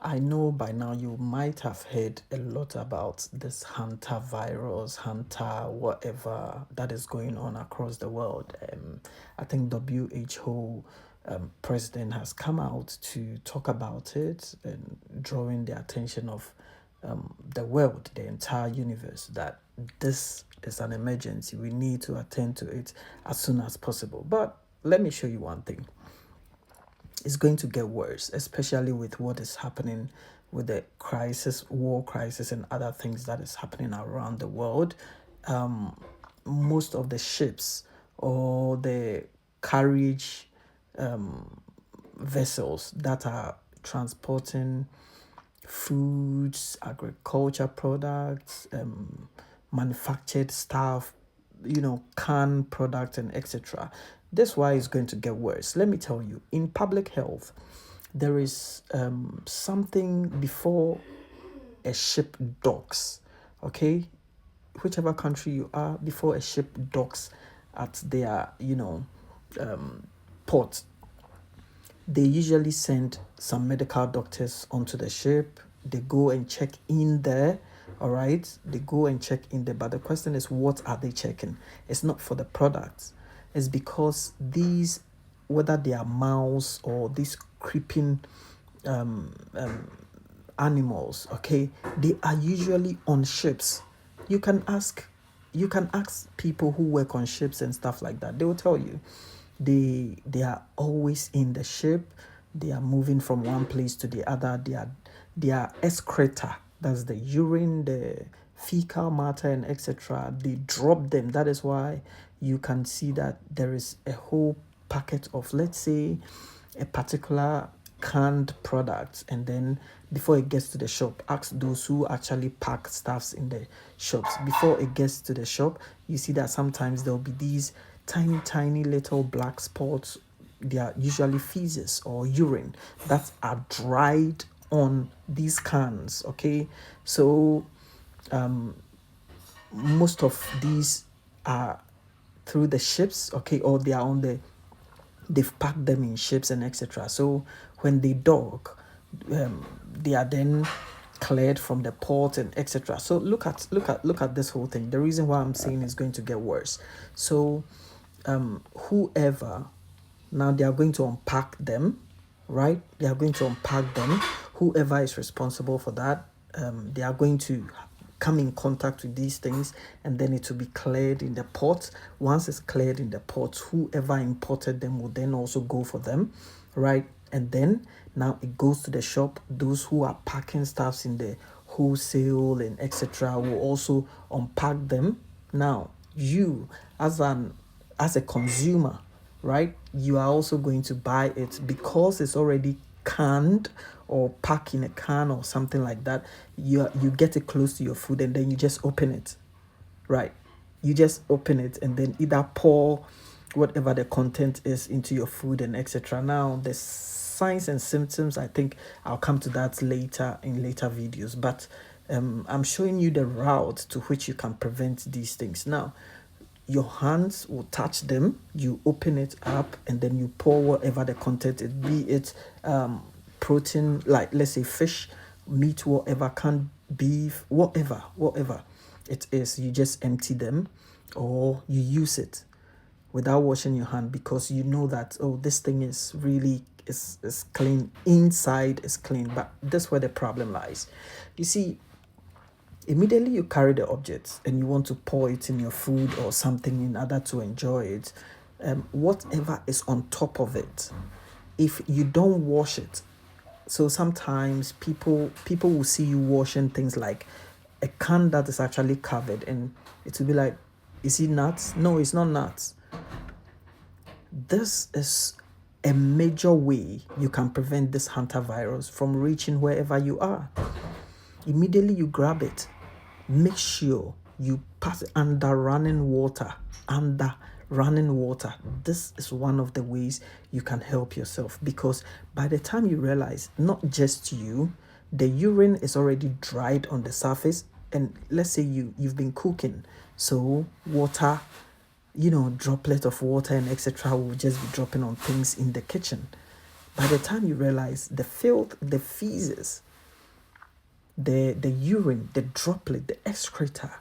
I know by now you might have heard a lot about this Hunter virus, Hunter, whatever that is going on across the world. I think WHO president has come out to talk about it and drawing the attention of the world, the entire universe, that this is an emergency. We need to attend to it as soon as possible. But let me show you one thing. It's going to get worse, especially with what is happening with the crisis, war crisis, and other things that is happening around the world. Most of the ships or the carriage vessels that are transporting foods, agriculture products, manufactured stuff, canned products, and etc. That's why it's going to get worse. Let me tell you, in public health, there is something before a ship docks, okay? Whichever country you are, before a ship docks at their, port, they usually send some medical doctors onto the ship. They go and check in there. All right, they go and check in there. But the question is, what are they checking? It's not for the products. It's because these, whether they are mouse or these creeping animals, okay, they are usually on ships. You can ask people who work on ships and stuff like that. They will tell you they are always in the ship. They are moving from one place to the other. They are excreta, that's the urine, the fecal matter, and etc. They drop them. That is why you can see that there is a whole packet of, let's say, a particular canned product, and then before it gets to the shop, ask those who actually pack stuffs in the shops. Before it gets to the shop, you see that sometimes there'll be these tiny little black spots. They are usually feces or urine that are dried on these cans, okay? So most of these are through the ships, okay, or they are on the, they've packed them in ships and etc. So when they dock, they are then cleared from the port and etc. So look at this whole thing. The reason why I'm saying it's going to get worse. So whoever, now they are going to unpack them, right? They are going to unpack them. Whoever is responsible for that, they are going to come in contact with these things, and then it will be cleared in the port. Once it's cleared in the port, whoever imported them will then also go for them, right? And then now it goes to the shop. Those who are packing stuffs in the wholesale and etc. will also unpack them. Now you, as a consumer, right, you are also going to buy it because it's already canned or packed in a can or something like that. You get it close to your food, and then you just open it, right? You just open it and then either pour whatever the content is into your food and etc. Now the signs and symptoms, I think I'll come to that later in later videos, but I'm showing you the route to which you can prevent these things. Now your hands will touch them, you open it up, and then you pour whatever the content is, be it protein, like let's say fish, meat, whatever, canned beef, whatever it is. You just empty them, or you use it without washing your hand, because you know that, oh, this thing is really is clean, inside is clean. But that's where the problem lies. You see, immediately you carry the object and you want to pour it in your food or something in order to enjoy it, whatever is on top of it, if you don't wash it. So sometimes people will see you washing things like a can that is actually covered, and it will be like, is it nuts? No, it's not nuts. This is a major way you can prevent this Hunter virus from reaching wherever you are. Immediately you grab it, make sure you pass it under running water. This is one of the ways you can help yourself, because by the time you realize, not just you, the urine is already dried on the surface, and let's say you've been cooking, so water, droplet of water and etc. will just be dropping on things in the kitchen. By the time you realize, the filth, the feces the urine, the droplet, the excreta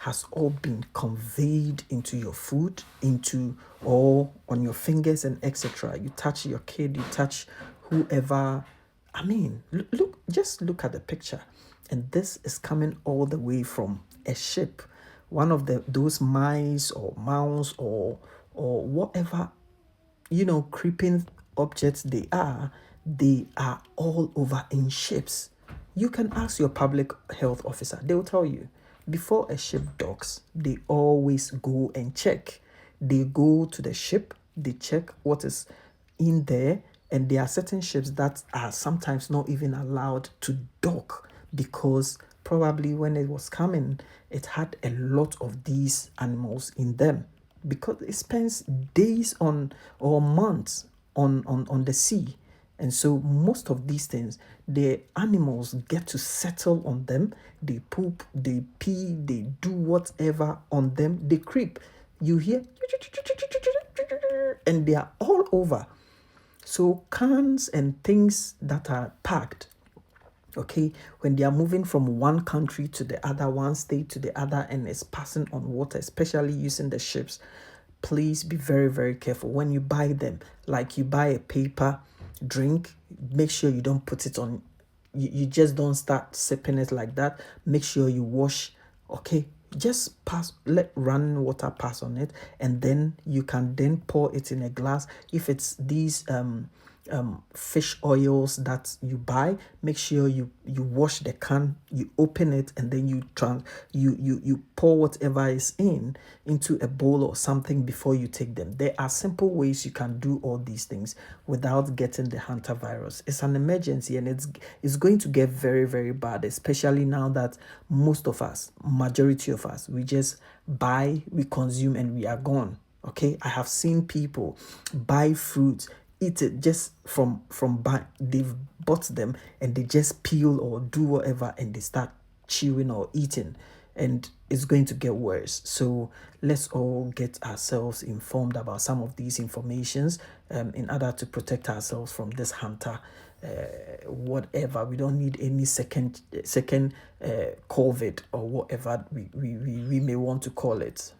has all been conveyed into your food, into or on your fingers and etc. You touch your kid, you touch whoever. I mean, look, just look at the picture, and this is coming all the way from a ship, one of those mice or mouse or whatever, creeping objects they are all over in ships. You can ask your public health officer, they will tell you. Before a ship docks, they always go and check. They go to the ship, they check what is in there, and there are certain ships that are sometimes not even allowed to dock because probably when it was coming, it had a lot of these animals in them because it spends days on or months on the sea. And so most of these things, the animals get to settle on them. They poop, they pee, they do whatever on them. They creep. You hear, and they are all over. So cans and things that are packed, okay, when they are moving from one country to the other, one state to the other, and it's passing on water, especially using the ships, please be very, very careful when you buy them. Like you buy a paper drink, make sure you don't put it on, you just don't start sipping it like that. Make sure you wash, okay? Just let running water pass on it, and then you can then pour it in a glass. If it's these fish oils that you buy, make sure you wash the can, you open it, and then you pour whatever is into a bowl or something before you take them. There are simple ways you can do all these things without getting the hantavirus. It's an emergency, and it's going to get very, very bad, especially now that most of us, majority of us, we just buy, we consume, and we are gone. Okay, I have seen people buy fruits, eat it just from buy. They've bought them and they just peel or do whatever, and they start chewing or eating, and it's going to get worse. So let's all get ourselves informed about some of these informations in order to protect ourselves from this hunter whatever. We don't need any second COVID or whatever we may want to call it.